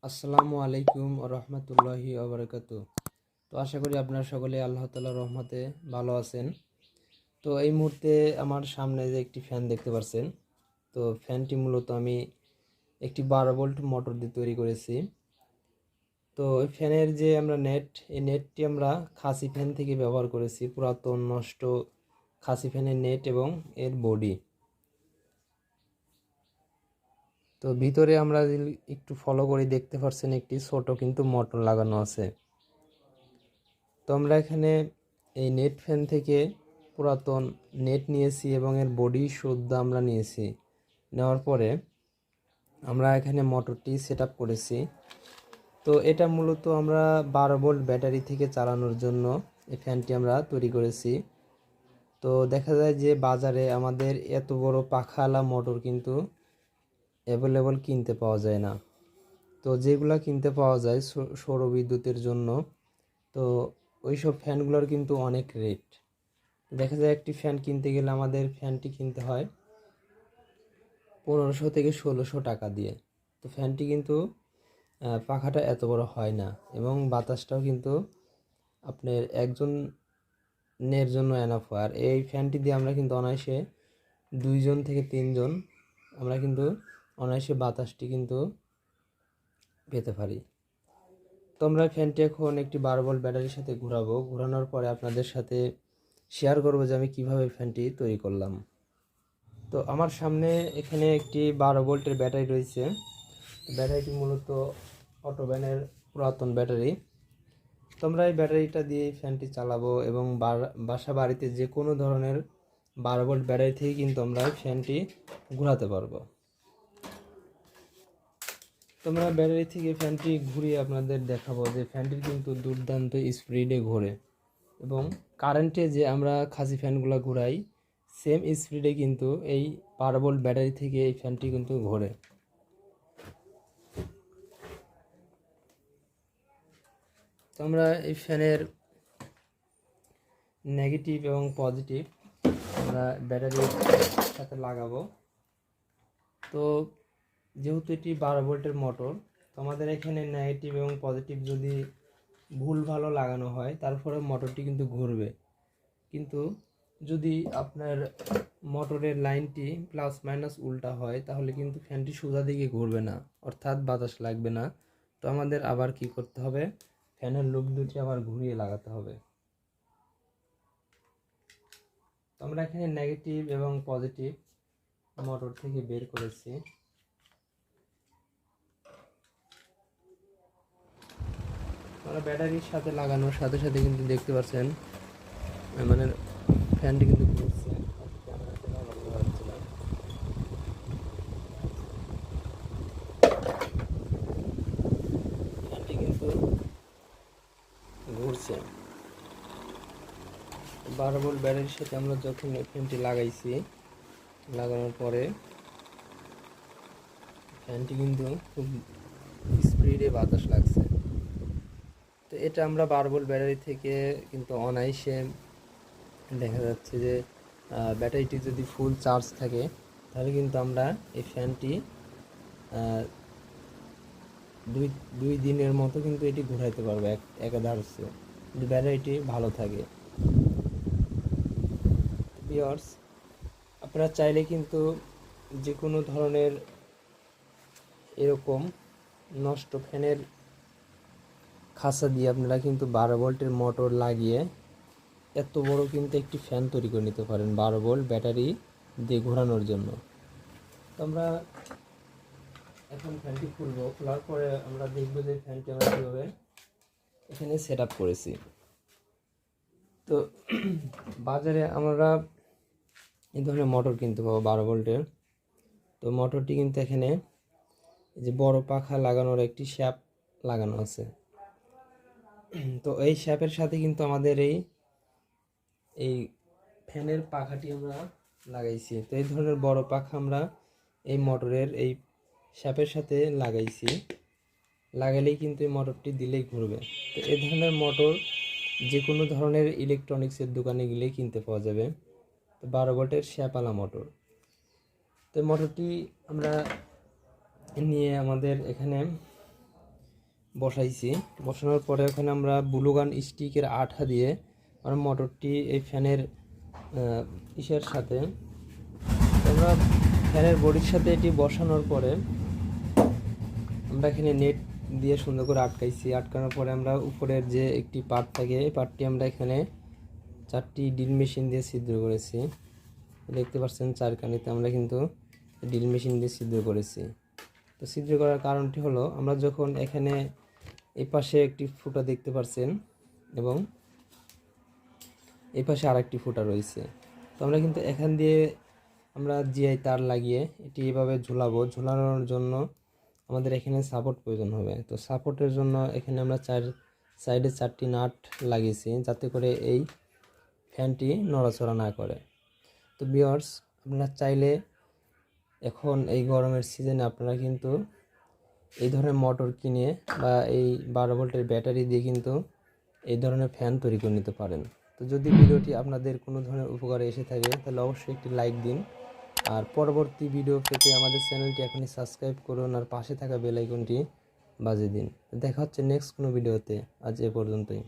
আসসালামু আলাইকুম রহমতুল্লাহি ওবরাকাতু। তো আশা করি আপনারা সকলে আল্লাহ তাআলার রহমতে ভালো আছেন। তো এই মুহূর্তে আমার সামনে যে একটি ফ্যান দেখতে পাচ্ছেন, তো ফ্যানটি মূলত আমি একটি 12 ভোল্ট মোটর দিয়ে তৈরি করেছি। তো এই ফ্যানের যে আমরা এই নেটটি আমরা খাসি ফ্যান থেকে ব্যবহার করেছি, পুরাতন নষ্ট খাসি ফ্যানের নেট এবং এর বডি। তো ভিতরে আমরা যদি একটু ফলো করে দেখতে পাচ্ছেন একটি ছোট কিন্তু মোটর লাগানো আছে। তো আমরা এখানে এই নেট ফ্যান থেকে পুরাতন নেট নিয়েছি এবং এর বডি শুদ্ধ আমরা নিয়েছি। নেওয়ার পরে আমরা এখানে মোটরটি সেট আপ করেছি। তো এটা মূলত আমরা 12 ভোল্ট ব্যাটারি থেকে চালানোর জন্য এই ফ্যানটি আমরা তৈরি করেছি। তো দেখা যায় যে বাজারে আমাদের এত বড় পাখাওয়ালা মোটর কিন্তু অ্যাভেলেবল কিনতে পাওয়া যায় না। তো যেগুলা কিনতে পাওয়া যায় সৌর বিদ্যুতের জন্য, তো ওইসব ফ্যানগুলোর কিন্তু অনেক রেট। দেখা যায় একটি ফ্যান কিনতে গেলে আমাদের ফ্যানটি কিনতে হয় 1500 থেকে 1600 টাকা দিয়ে। তো ফ্যানটি কিন্তু পাখাটা এত বড় হয় না এবং বাতাসটাও কিন্তু আপনার একজনের জন্য এনাফ হয়। আর এই ফ্যানটি দিয়ে আমরা কিন্তু অনায়াসে 2জন থেকে 3জন আমরা কিন্তু অনায়াসে বাতাসটি কিন্তু পেতে পারি। তো আমরা ফ্যানটি এখন একটি 12 ভোল্ট ব্যাটারির সাথে ঘোরাবো। ঘোরানোর পরে আপনাদের সাথে শেয়ার করবো যে আমি কীভাবে ফ্যানটি তৈরি করলাম। তো আমার সামনে এখানে একটি 12 ভোল্টের ব্যাটারি রয়েছে। ব্যাটারিটি মূলত অটোব্যানের পুরাতন ব্যাটারি। তো আমরা এই ব্যাটারিটা দিয়ে ফ্যানটি চালাবো এবং বাসা বাড়িতে যে কোনো ধরনের 12 ভোল্ট ব্যাটারি থেকে কিন্তু আমরা ফ্যানটি ঘোরাতে পারবো। তো আমরা ব্যাটারি থেকে ফ্যানটি ঘুরিয়ে আপনাদের দেখাবো যে ফ্যানটির কিন্তু দুর্দান্ত স্পিডে ঘোরে এবং কারেন্টে যে আমরা খাসি ফ্যানগুলো ঘোরাই সেম স্পিডে কিন্তু এই 12 ভোল্ট ব্যাটারি থেকে এই ফ্যানটি কিন্তু ঘোরে। তো আমরা এই ফ্যানের নেগেটিভ এবং পজিটিভ আমরা ব্যাটারির সাথে লাগাবো। তো যেহেতু এটি 12 ভোল্টের মোটর, তো আমাদের এখানে নেগেটিভ এবং পজিটিভ যদি ভুল ভালো লাগানো হয় তারপরে মোটরটি কিন্তু ঘুরবে। কিন্তু যদি আপনার মোটরের লাইনটি প্লাস মাইনাস উল্টা হয় তাহলে কিন্তু ফ্যানটি সোজা দিকে ঘুরবে না, অর্থাৎ বাতাস লাগবে না। তো আমাদের আবার কি করতে হবে, ফ্যানের লুপ দুটি আবার ঘুরিয়ে লাগাতে হবে। তো আমরা এখানে নেগেটিভ এবং পজিটিভ মোটর থেকে বের করেছি। আমরা ব্যাটারির সাথে লাগানোর সাথে সাথে কিন্তু দেখতে পাচ্ছেন মানে ফ্যানটি কিন্তু ঘুরছে। ফ্যানটি কিন্তু ঘুরছে। 12 ভোল্ট ব্যাটারির সাথে আমরা যখন ফ্যানটি লাগাইছি, লাগানোর পরে ফ্যানটি কিন্তু খুব স্পিডে বাতাস লাগছে। তো এটা আমরা 12 ভোল্ট ব্যাটারি থেকে কিন্তু অনায়াসে দেখা যাচ্ছে যে ব্যাটারিটি যদি ফুল চার্জ থাকে তাহলে কিন্তু আমরা এই ফ্যানটি দুই দিনের মতো কিন্তু এটি ঘোরাইতে পারবো একাধারে যদি ব্যাটারিটি ভালো থাকে। ভিউয়ার্স, আপনারা চাইলে কিন্তু যে কোনো ধরনের এরকম নষ্ট ফ্যানের খাঁচা দিয়ে আপনারা কিন্তু 12 ভোল্টের মোটর লাগিয়ে এত বড় কিন্তু একটি ফ্যান তৈরি করে নিতে পারেন 12 ভোল্ট ব্যাটারি দিয়ে ঘোরানোর জন্য। তো আমরা এখন ফ্যানটি খুলবো, খোলার পরে আমরা দেখবো যে ফ্যানটি আমরা কীভাবে এখানে সেট আপ করেছি। তো বাজারে আমরা এই ধরনের মোটর কিনতে পাবো 12 ভোল্টের। তো মোটরটি কিন্তু এখানে যে বড় পাখা লাগানোর একটি শ্যাপ লাগানো আছে। তো এই শ্যাপের সাথে কিন্তু আমাদের এই ফ্যানের পাখাটি আমরা লাগাইছি। তো এই ধরনের বড় পাখা আমরা এই মোটরের এই শ্যাপের সাথে লাগাইছি, লাগালেই কিন্তু এই মোটরটি দিলেই ঘুরবে। তো এই ধরনের মোটর যে কোনো ধরনের ইলেকট্রনিক্সের দোকানে গেলেই কিনতে পাওয়া যাবে। তো 12 ভোল্টের শ্যাপালা মোটর। তো মোটরটি আমরা নিয়ে আমাদের এখানে বসাইছি। বসানোর পরে ওখানে আমরা ব্লুগান স্টিকের আঠা দিয়ে আমরা মোটরটি এই ফ্যানের ইসের সাথে আমরা ফ্যানের বডির সাথে এটি বসানোর পরে আমরা এখানে নেট দিয়ে সুন্দর করে আটকাইছি। আটকানোর পরে আমরা উপরের যে একটি পার্ট থাকে এই পার্টটি আমরা এখানে 4টি ড্রিল মেশিন দিয়ে ছিদ্র করেছি। দেখতে পাচ্ছেন চারকানিতে আমরা কিন্তু ড্রিল মেশিন দিয়ে ছিদ্র করেছি। তো ছিদ্র করার কারণটি হলো আমরা যখন এখানে এই পাশে একটি ফুটা দেখতে পাচ্ছেন এবং এই পাশে আরেকটি ফুটা রয়েছে। তো আমরা কিন্তু এখান দিয়ে আমরা জিআই তার লাগিয়ে এটি এভাবে ঝুলাবো। ঝুলানোর জন্য আমাদের এখানে সাপোর্ট প্রয়োজন হবে। তো সাপোর্টের জন্য এখানে আমরা সাইডে 4টি নাট লাগিয়েছি যাতে করে এই ফ্যানটি নড়াচড়া না করে। তো ভিউয়ার্স, আপনারা চাইলে এখন এই গরমের সিজনে আপনারা কিন্তু এই ধরনের মোটর কিনে বা এই 12 ভোল্টের ব্যাটারি দিয়ে কিন্তু এই ধরনের ফ্যান তৈরি করে নিতে পারেন। তো যদি ভিডিওটি আপনাদের কোনো ধরনের উপকারে এসে থাকে তাহলে অবশ্যই একটি লাইক দিন। আর পরবর্তী ভিডিও পেতে আমাদের চ্যানেলটি এখনই সাবস্ক্রাইব করুন আর পাশে থাকা বেল আইকনটি বাজিয়ে দিন। দেখা হচ্ছে নেক্সট কোনো ভিডিওতে। আজ এ পর্যন্তই।